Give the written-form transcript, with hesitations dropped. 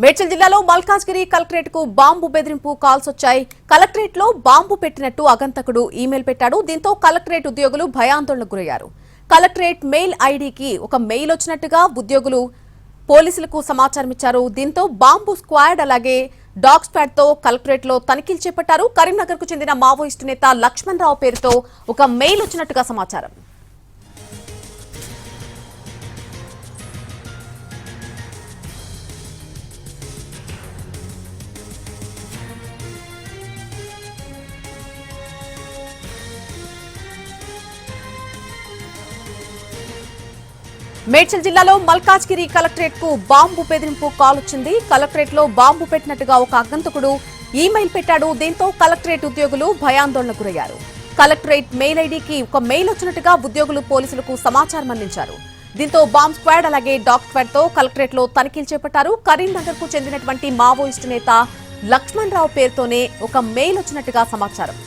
మేడ్చల్ జిల్లాలో మల్కాజ్గిరి కలెక్టరేట్ కు బాంబు బెదిరింపు కాల్స్ వచ్చాయి. కలెక్టరేట్ లో బాంబు పెట్టినట్టు అగంతకుడు ఈమెయిల్ పెట్టాడు. దీంతో కలెక్టరేట్ ఉద్యోగులు భయాందోళనకు గురయ్యారు. కలెక్టరేట్ మెయిల్ ఐడీకి ఒక మెయిల్ వచ్చినట్టుగా ఉద్యోగులు పోలీసులకు సమాచారం ఇచ్చారు. దీంతో బాంబు స్క్వాడ్ అలాగే డాగ్ స్క్వాడ్ తో కలెక్టరేట్ లో తనిఖీలు చేపట్టారు. కరీంనగర్ కు చెందిన మావోయిస్టు నేత లక్ష్మణ్ రావు పేరుతో ఒక మెయిల్ వచ్చినట్టుగా సమాచారం. మేడ్చల్ జిల్లాలో మల్కాజ్గిరి కలెక్టరేట్ కు బాంబు బెదిరింపు కాల్ వచ్చింది. కలెక్టరేట్ లో బాంబు పెట్టినట్టుగా ఒక అగంతకుడు ఈమెయిల్ పెట్టాడు. దీంతో కలెక్టరేట్ ఉద్యోగులు భయాందోళనకు గురయ్యారు. కలెక్టరేట్ మెయిల్ ఐడీకి ఒక మెయిల్ వచ్చినట్టుగా ఉద్యోగులు పోలీసులకు సమాచారం అందించారు. దీంతో బాంబ్ స్క్వాడ్ అలాగే డాగ్ స్క్వాడ్ తో కలెక్టరేట్ లో తనిఖీలు చేపట్టారు. కరీంనగర్ కు చెందినటువంటి మావోయిస్టు నేత లక్ష్మణ్ రావు పేరుతోనే ఒక మెయిల్ వచ్చినట్టుగా సమాచారం.